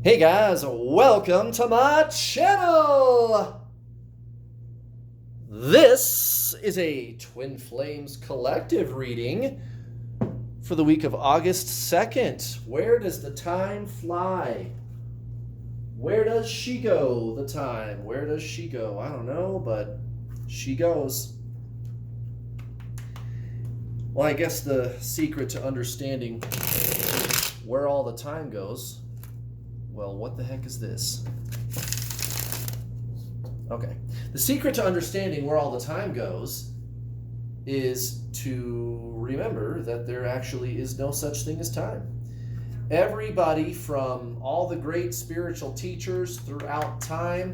Hey guys, welcome to my channel! This is a Twin Flames Collective reading for the week of August 2nd. Where does the time fly? Where does she go, the time? Where does she go? I don't know, but she goes. Well, I guess the secret to understanding where all the time goes, well, what the heck is this? Okay. The secret to understanding where all the time goes is to remember that there actually is no such thing as time. Everybody from all the great spiritual teachers throughout time,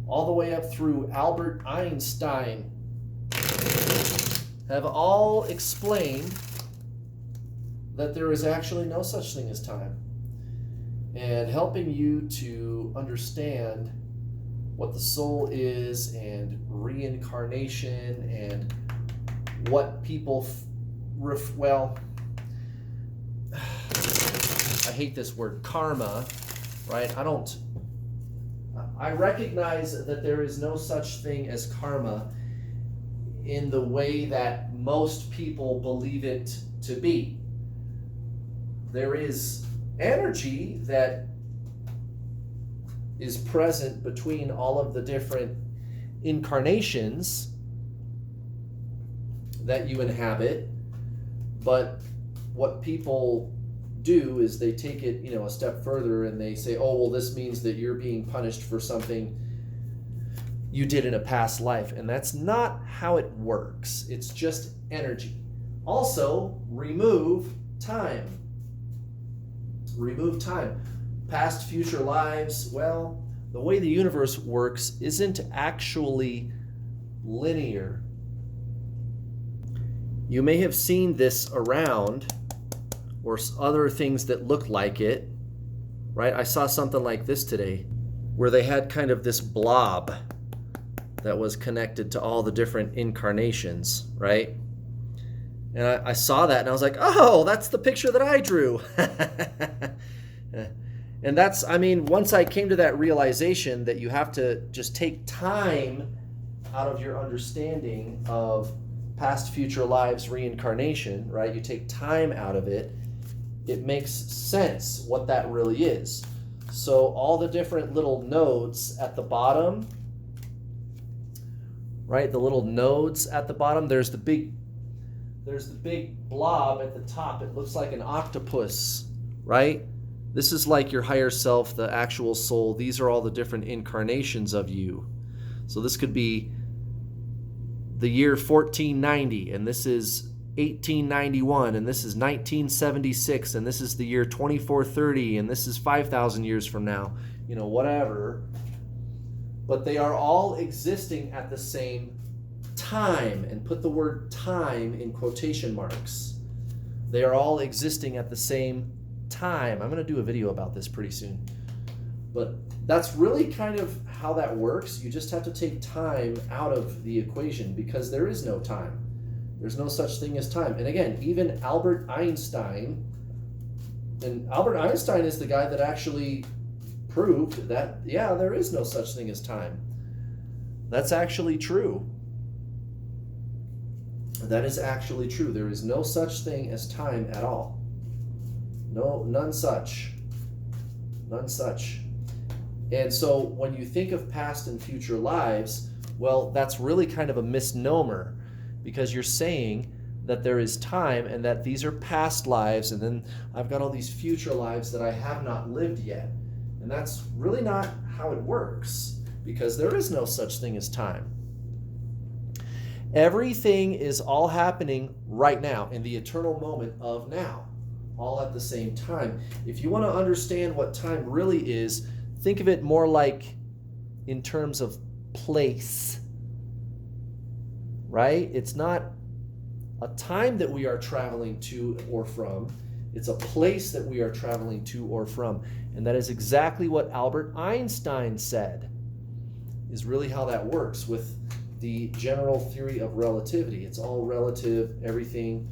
all the way up through Albert Einstein, have all explained that there is actually no such thing as time. And helping you to understand what the soul is and reincarnation and what people I hate this word karma, right? I recognize that there is no such thing as karma in the way that most people believe it to be. There is energy that is present between all of the different incarnations that you inhabit, but what people do is they take it, a step further, and they say, oh, well, this means that you're being punished for something you did in a past life, and that's not how it works. It's just energy. Also, remove time. Remove time. Past, future lives, well, the way the universe works isn't actually linear. You may have seen this around, or other things that look like it, right? I saw something like this today, where they had kind of this blob that was connected to all the different incarnations, right? And I saw that and I was like, oh, that's the picture that I drew. And that's, once I came to that realization that you have to just take time out of your understanding of past, future lives, reincarnation, right? You take time out of it, it makes sense what that really is. So all the different little nodes at the bottom, right? The little nodes at the bottom, there's the big blob at the top. It looks like an octopus, right? This is like your higher self, the actual soul. These are all the different incarnations of you. So this could be the year 1490, and this is 1891, and this is 1976, and this is the year 2430, and this is 5,000 years from now, whatever. But they are all existing at the same time, and put the word time in quotation marks. They are all existing at the same time. I'm going to do a video about this pretty soon. But that's really kind of how that works. You just have to take time out of the equation because there is no time. There's no such thing as time. And again, even Albert Einstein, and Albert Einstein is the guy that actually proved that, yeah, there is no such thing as time. That's actually true. That is actually true. There is no such thing as time at all. No, none such. None such. And so when you think of past and future lives, well, that's really kind of a misnomer because you're saying that there is time and that these are past lives, and then I've got all these future lives that I have not lived yet. And that's really not how it works because there is no such thing as time. Everything is all happening right now in the eternal moment of now, all at the same time. If you want to understand what time really is, think of it more like in terms of place, right? It's not a time that we are traveling to or from. It's a place that we are traveling to or from. And that is exactly what Albert Einstein said, is really how that works with the general theory of relativity. It's all relative. Everything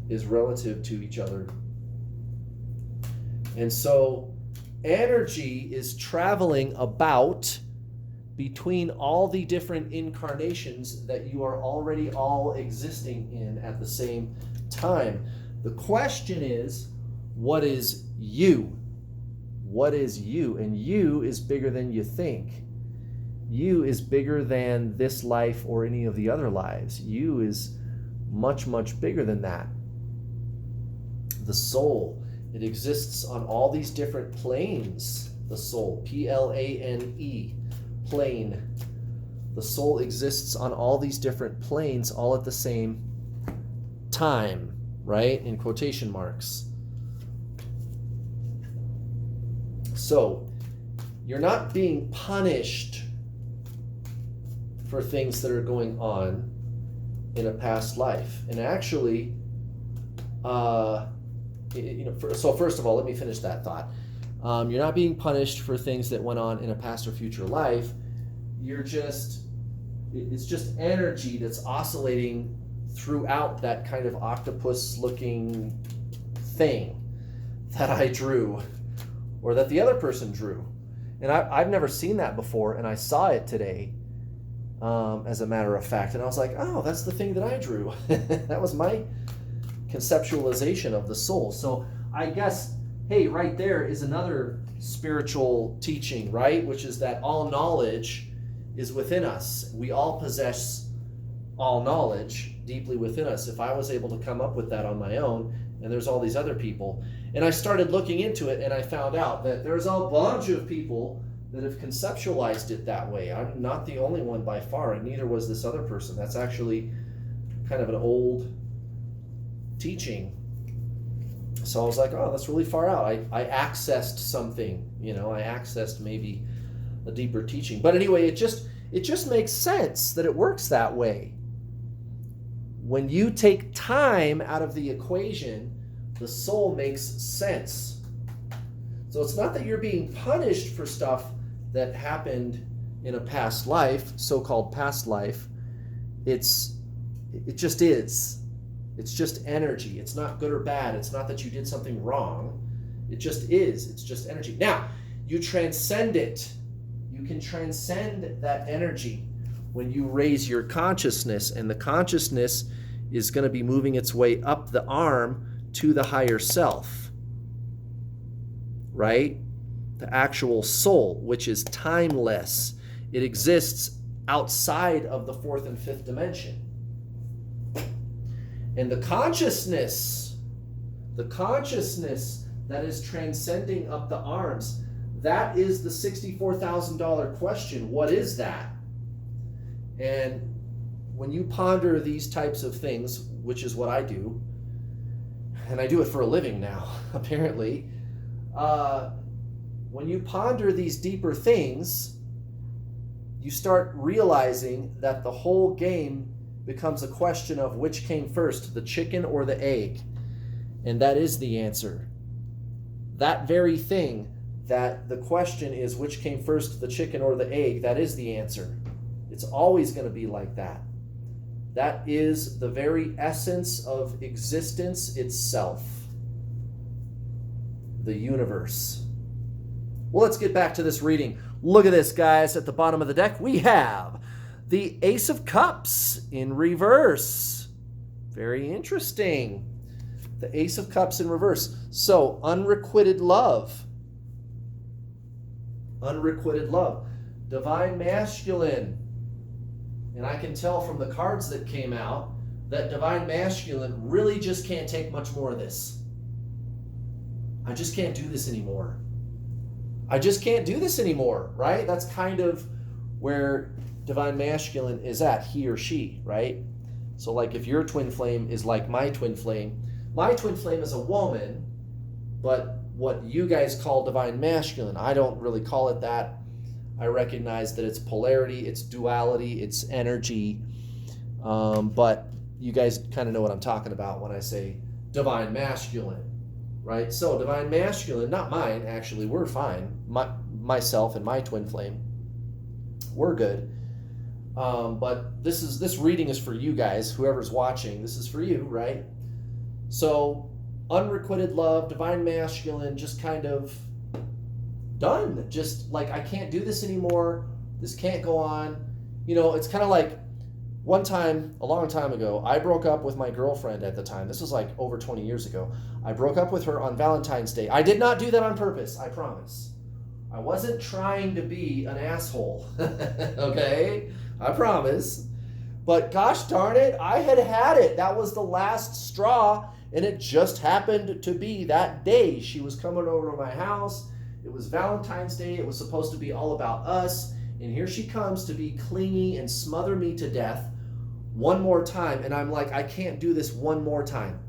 is relative to each other. And so Energy is traveling about between all the different incarnations that you are already all existing in at the same time. The question is, what is you? What is you? And you is bigger than you think. You is bigger than this life or any of the other lives. You is much, much bigger than that. The soul, it exists on all these different planes. The soul, Plane, plane. The soul exists on all these different planes all at the same time, right? In quotation marks. So, you're not being punished for things that are going on in a past life. And actually, so first of all, let me finish that thought. You're not being punished for things that went on in a past or future life. It's just energy that's oscillating throughout that kind of octopus-looking thing that I drew, or that the other person drew. And I've never seen that before, and I saw it today, as a matter of fact. And I was like, oh, that's the thing that I drew. That was my conceptualization of the soul. So I guess, hey, right there is another spiritual teaching, right? Which is that all knowledge is within us. We all possess all knowledge deeply within us. If I was able to come up with that on my own, and there's all these other people, and I started looking into it, and I found out that there's a bunch of people that have conceptualized it that way. I'm not the only one by far, and neither was this other person. That's actually kind of an old teaching. So I was like, oh, that's really far out. I accessed something, I accessed maybe a deeper teaching. But anyway, it just makes sense that it works that way. When you take time out of the equation, the soul makes sense. So it's not that you're being punished for stuff that happened in a past life, so-called past life. It just is. It's just energy. It's not good or bad. It's not that you did something wrong. It just is. It's just energy. Now, you transcend it. You can transcend that energy when you raise your consciousness, and the consciousness is going to be moving its way up the arm to the higher self, right? The actual soul, which is timeless. It exists outside of the fourth and fifth dimension. And the consciousness that is transcending up the arms, that is the $64,000 question. What is that? And when you ponder these types of things, which is what I do, and I do it for a living now, apparently, when you ponder these deeper things, you start realizing that the whole game becomes a question of which came first, the chicken or the egg. And that is the answer. That very thing, that the question is which came first, the chicken or the egg, that is the answer. It's always going to be like that. That is the very essence of existence itself. The universe. Well, let's get back to this reading. Look at this, guys. At the bottom of the deck, we have the Ace of Cups in reverse. Very interesting. The Ace of Cups in reverse. So, unrequited love. Unrequited love. Divine Masculine. And I can tell from the cards that came out that Divine Masculine really just can't take much more of this. I just can't do this anymore. I just can't do this anymore, right? That's kind of where Divine Masculine is at, he or she, right? So like if your twin flame is like my twin flame is a woman, but what you guys call Divine Masculine, I don't really call it that. I recognize that it's polarity, it's duality, it's energy, but you guys kind of know what I'm talking about when I say Divine Masculine, right? So Divine Masculine, not mine, actually, we're fine. Myself and my twin flame, we're good. But this reading is for you guys, whoever's watching. This is for you, right? So unrequited love, Divine Masculine, just kind of done. Just like, I can't do this anymore. This can't go on. You know, it's kind of like one time, a long time ago, I broke up with my girlfriend at the time. This was like over 20 years ago. I broke up with her on Valentine's Day. I did not do that on purpose, I promise. I wasn't trying to be an asshole. Okay? I promise. But gosh darn it, I had it. That was the last straw, and it just happened to be that day. She was coming over to my house. It was Valentine's Day. It was supposed to be all about us. And here she comes to be clingy and smother me to death one more time. And I'm like, I can't do this one more time.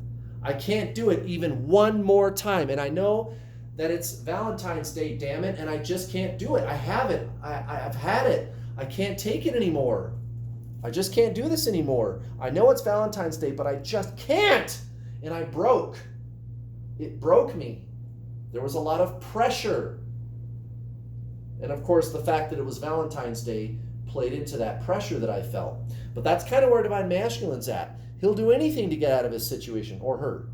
I can't do it even one more time. And I know that it's Valentine's Day, damn it, and I just can't do it. I have it. I've had it. I can't take it anymore. I just can't do this anymore. I know it's Valentine's Day, but I just can't. And I broke. It broke me. There was a lot of pressure. And of course, the fact that it was Valentine's Day played into that pressure that I felt. But that's kind of where Divine Masculine's at. He'll do anything to get out of his situation, or her.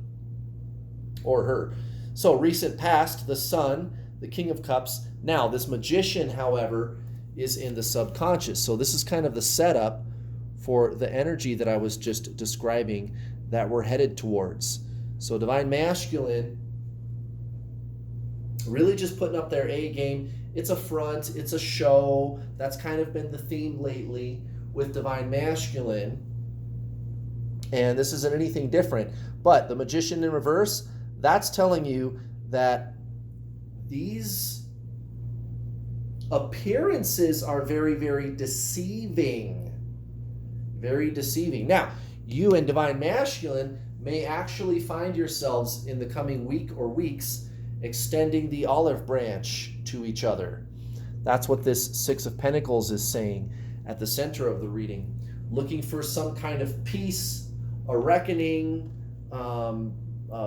Or her. So, recent past, the Sun, the King of Cups. Now, this Magician, however, is in the subconscious. So this is kind of the setup for the energy that I was just describing that we're headed towards. So Divine Masculine, really just putting up their A game. It's a front, it's a show. That's kind of been the theme lately with Divine Masculine. And this isn't anything different. But the Magician in reverse, that's telling you that these appearances are very, very deceiving. Very deceiving. Now, you and Divine Masculine may actually find yourselves in the coming week or weeks extending the olive branch to each other. That's what this Six of Pentacles is saying at the center of the reading. Looking for some kind of peace, a reckoning,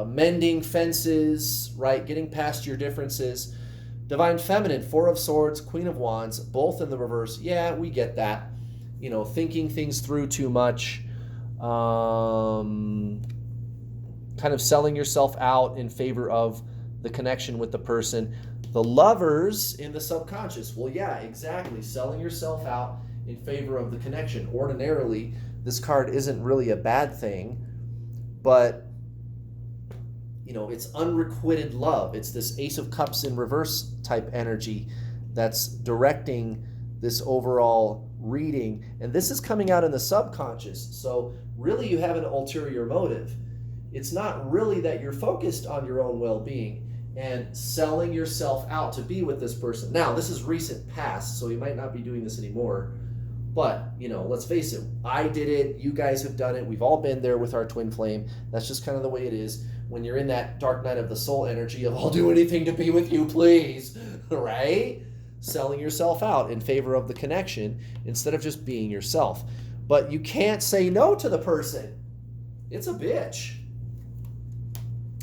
mending fences, right? Getting past your differences. Divine Feminine, Four of Swords, Queen of Wands, both in the reverse. Yeah, we get that. You know, thinking things through too much. Kind of selling yourself out in favor of the connection with the person. The Lovers in the subconscious. Well, yeah, exactly. Selling yourself out in favor of the connection. Ordinarily, this card isn't really a bad thing, but you know, it's unrequited love. It's this Ace of Cups in reverse type energy that's directing this overall reading. And this is coming out in the subconscious. So really you have an ulterior motive. It's not really that you're focused on your own well-being and selling yourself out to be with this person. Now, this is recent past, so you might not be doing this anymore. But, you know, let's face it. I did it. You guys have done it. We've all been there with our twin flame. That's just kind of the way it is. When you're in that dark night of the soul energy of, I'll do anything to be with you, please. Right? Selling yourself out in favor of the connection instead of just being yourself. But you can't say no to the person. It's a bitch.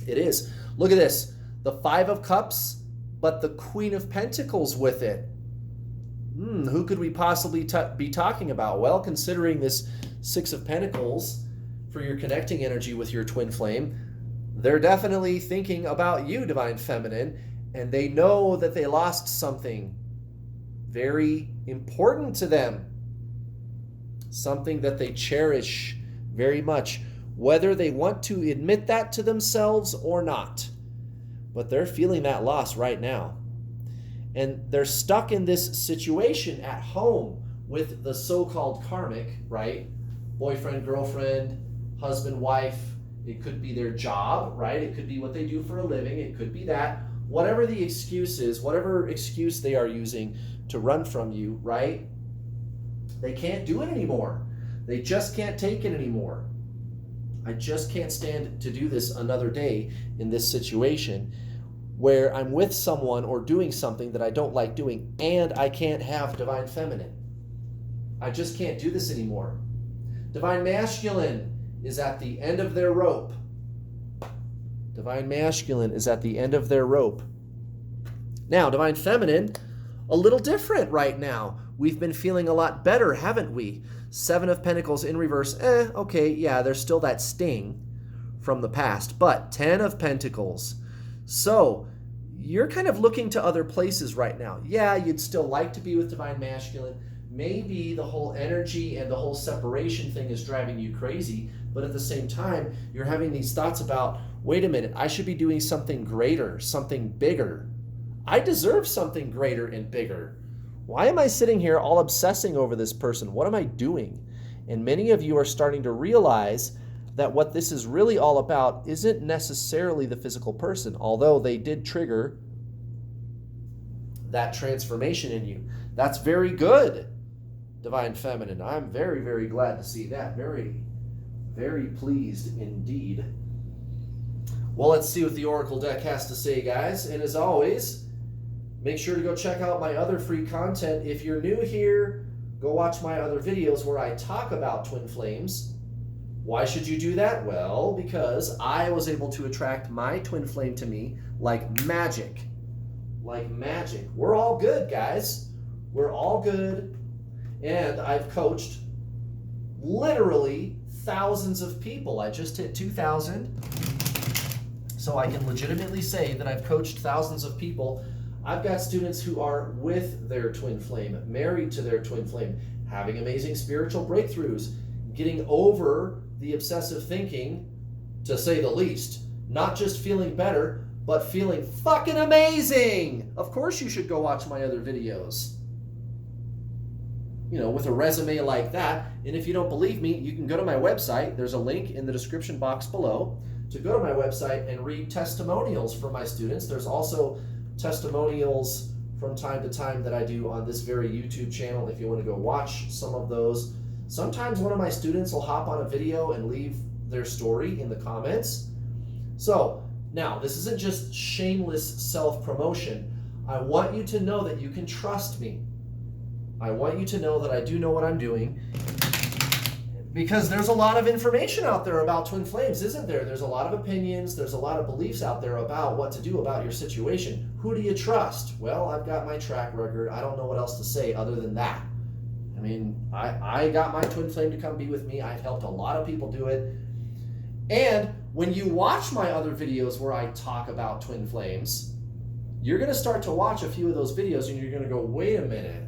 It is. Look at this. The Five of Cups, but the Queen of Pentacles with it. Who could we possibly be talking about? Well, considering this Six of Pentacles for your connecting energy with your twin flame, they're definitely thinking about you, Divine Feminine, and they know that they lost something very important to them, something that they cherish very much, whether they want to admit that to themselves or not. But they're feeling that loss right now. And they're stuck in this situation at home with the so-called karmic, right? Boyfriend, girlfriend, husband, wife. It could be their job, right? It could be what they do for a living. It could be that. Whatever the excuse is, whatever excuse they are using to run from you, right? They can't do it anymore. They just can't take it anymore. I just can't stand to do this another day in this situation where I'm with someone or doing something that I don't like doing, and I can't have Divine Feminine. I just can't do this anymore. Divine Masculine is at the end of their rope. Divine Masculine is at the end of their rope. Now, Divine Feminine, a little different right now. We've been feeling a lot better, haven't we? Seven of Pentacles in reverse. Okay, yeah, there's still that sting from the past. But 10 of Pentacles. So, you're kind of looking to other places right now. Yeah, you'd still like to be with Divine Masculine. Maybe the whole energy and the whole separation thing is driving you crazy, but at the same time, you're having these thoughts about, wait a minute, I should be doing something greater, something bigger. I deserve something greater and bigger. Why am I sitting here all obsessing over this person? What am I doing? And many of you are starting to realize that what this is really all about isn't necessarily the physical person, although they did trigger that transformation in you. That's very good, Divine Feminine. I'm very, very glad to see that. Very, very pleased indeed. Well, let's see what the Oracle deck has to say, guys. And as always, make sure to go check out my other free content. If you're new here, go watch my other videos where I talk about twin flames. Why should you do that? Well, because I was able to attract my twin flame to me like magic. Like magic. We're all good, guys. We're all good. And I've coached literally thousands of people. I just hit 2,000. So I can legitimately say that I've coached thousands of people. I've got students who are with their twin flame, married to their twin flame, having amazing spiritual breakthroughs, getting over the obsessive thinking, to say the least. Not just feeling better, but feeling fucking amazing. Of course you should go watch my other videos. You know, with a resume like that. And if you don't believe me, you can go to my website. There's a link in the description box below to go to my website and read testimonials from my students. There's also testimonials from time to time that I do on this very YouTube channel if you want to go watch some of those. Sometimes one of my students will hop on a video and leave their story in the comments. So now, this isn't just shameless self-promotion. I want you to know that you can trust me. I want you to know that I do know what I'm doing, because there's a lot of information out there about twin flames, isn't there? There's a lot of opinions, there's a lot of beliefs out there about what to do about your situation. Who do you trust? Well, I've got my track record. I don't know what else to say other than that. I mean, I got my twin flame to come be with me. I've helped a lot of people do it. And when you watch my other videos where I talk about twin flames, you're going to start to watch a few of those videos and you're going to go, wait a minute.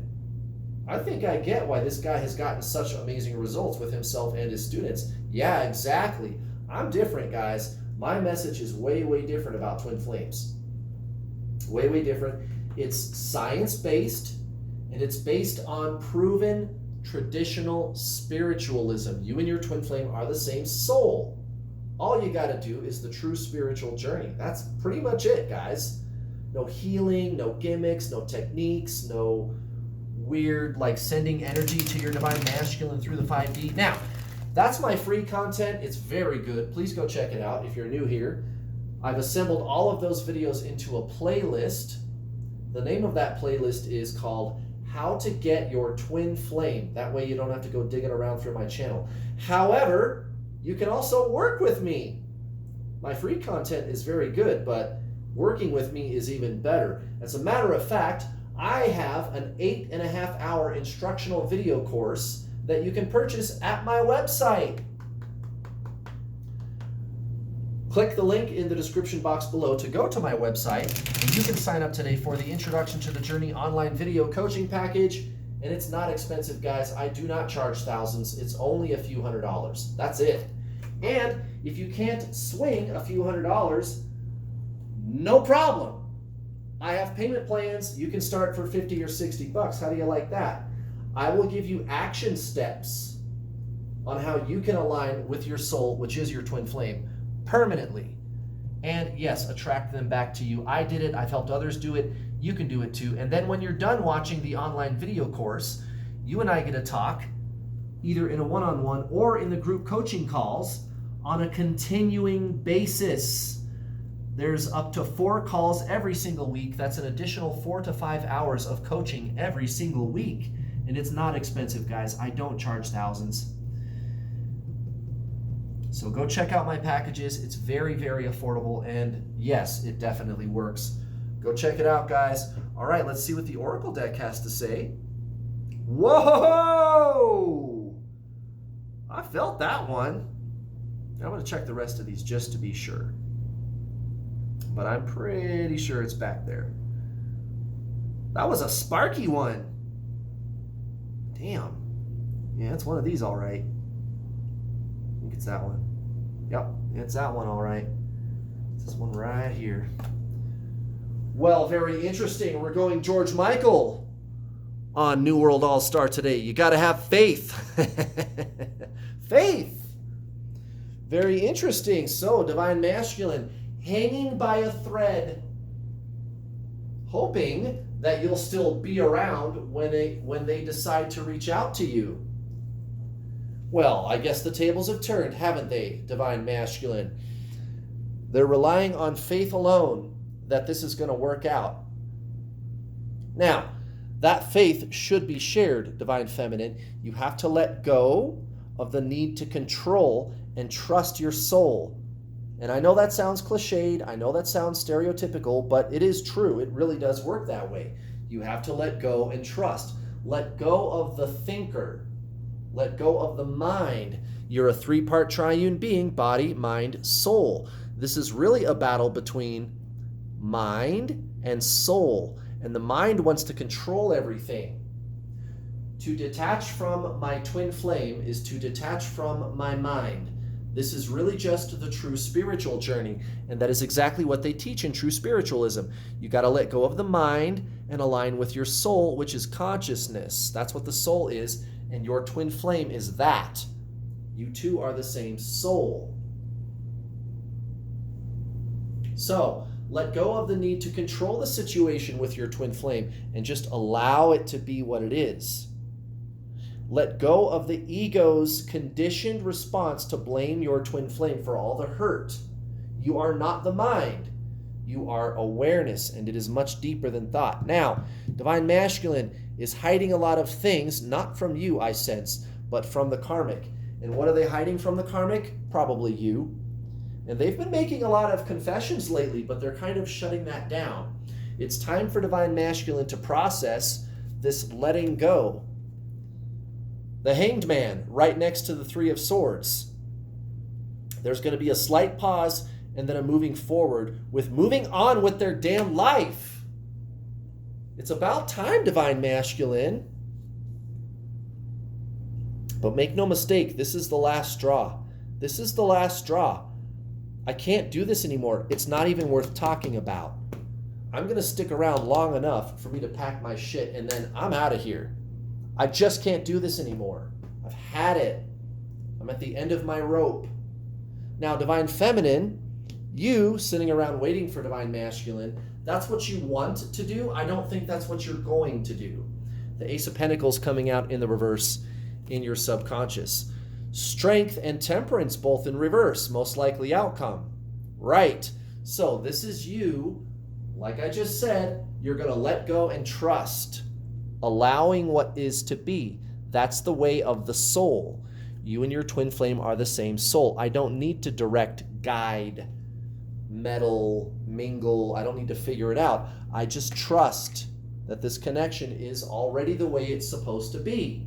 I think I get why this guy has gotten such amazing results with himself and his students. Yeah, exactly. I'm different, guys. My message is way, way different about twin flames. Way, way different. It's science-based, and it's based on proven traditional spiritualism. You and your twin flame are the same soul. All you got to do is the true spiritual journey. That's pretty much it, guys. No healing, no gimmicks, no techniques, no weird like sending energy to your divine masculine through the 5D. Now, that's my free content. It's very good. Please go check it out if you're new here. I've assembled all of those videos into a playlist. The name of that playlist is called How to Get Your Twin Flame. That way you don't have to go digging around through my channel. However, you can also work with me. My free content is very good, but working with me is even better. As a matter of fact, I have an 8.5-hour instructional video course that you can purchase at my website. Click the link in the description box below to go to my website, and you can sign up today for the Introduction to the Journey online video coaching package. And it's not expensive, guys. I do not charge thousands. It's only a few $100s. That's it. And if you can't swing a few $100s, no problem. I have payment plans. You can start for 50 or 60 bucks. How do you like that? I will give you action steps on how you can align with your soul, which is your twin flame, permanently. And yes, attract them back to you. I did it. I've helped others do it. You can do it too. And then when you're done watching the online video course, you and I get to talk either in a one-on-one or in the group coaching calls on a continuing basis. There's up to 4 calls every single week. That's an additional 4 to 5 hours of coaching every single week. And it's not expensive, guys. I don't charge thousands. So go check out my packages. It's very, very affordable. And yes, it definitely works. Go check it out, guys. All right, let's see what the Oracle deck has to say. Whoa! I felt that one. I'm going to check the rest of these just to be sure. but I'm pretty sure it's back there. That was a sparky one. Damn. Yeah, it's one of these all right. I think it's that one. Yep, it's that one all right. It's this one right here. Well, very interesting. We're going George Michael on New World All-Star today. You got to have faith. Faith. Very interesting. So, Divine Masculine, hanging by a thread, hoping that you'll still be around when they decide to reach out to you. Well, I guess the tables have turned, haven't they, Divine Masculine? They're relying on faith alone that this is going to work out. Now, that faith should be shared, Divine Feminine. You have to let go of the need to control and trust your soul. And I know that sounds cliched, I know that sounds stereotypical, but it is true. It really does work that way. You have to let go and trust. Let go of the thinker. Let go of the mind. You're a three-part triune being, body, mind, soul. This is really a battle between mind and soul. And the mind wants to control everything. To detach from my twin flame is to detach from my mind. This is really just the true spiritual journey, and that is exactly what they teach in true spiritualism. You got to let go of the mind and align with your soul, which is consciousness. That's what the soul is, and your twin flame is that. You two are the same soul. So, let go of the need to control the situation with your twin flame and just allow it to be what it is. Let go of the ego's conditioned response to blame your twin flame for all the hurt. You are not the mind. You are awareness, and it is much deeper than thought. Now, Divine Masculine is hiding a lot of things, not from you, I sense, but from the karmic. And what are they hiding from the karmic? Probably you. And they've been making a lot of confessions lately, but they're kind of shutting that down. It's time for Divine Masculine to process this letting go. The Hanged Man, right next to the Three of Swords. There's going to be a slight pause and then a moving forward with moving on with their damn life. It's about time, Divine Masculine. But make no mistake, this is the last straw. This is the last straw. I can't do this anymore. It's not even worth talking about. I'm going to stick around long enough for me to pack my shit, and then I'm out of here. I just can't do this anymore. I've had it. I'm at the end of my rope. Now, Divine Feminine, you sitting around waiting for Divine Masculine, that's what you want to do. I don't think that's what you're going to do. The Ace of Pentacles coming out in the reverse in your subconscious. Strength and Temperance both in reverse. Most likely outcome. Right. So this is you. Like I just said, you're going to let go and trust. Allowing what is to be. That's the way of the soul. You and your twin flame are the same soul. I don't need to direct, guide, meddle, mingle. I don't need to figure it out. I just trust that this connection is already the way it's supposed to be.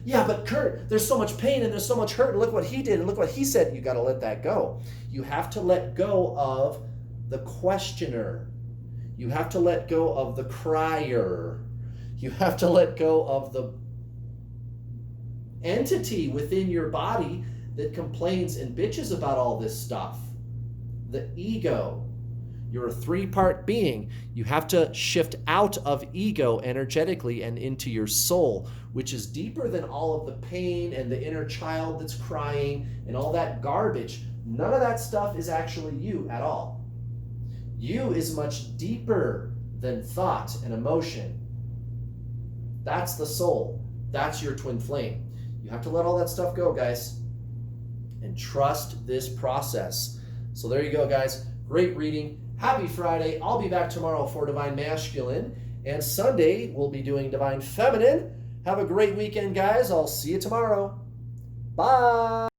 Yeah, but Kurt, there's so much pain and there's so much hurt, and look what he did and look what he said. You got to let that go. You have to let go of the questioner. You have to let go of the crier. You have to let go of the entity within your body that complains and bitches about all this stuff. The ego. You're a three-part being. You have to shift out of ego energetically and into your soul, which is deeper than all of the pain and the inner child that's crying and all that garbage. None of that stuff is actually you at all. You is much deeper than thought and emotion. That's the soul. That's your twin flame. You have to let all that stuff go, guys, and trust this process. So there you go, guys. Great reading. Happy Friday. I'll be back tomorrow for Divine Masculine, and Sunday we'll be doing Divine Feminine. Have a great weekend, guys. I'll see you tomorrow. Bye.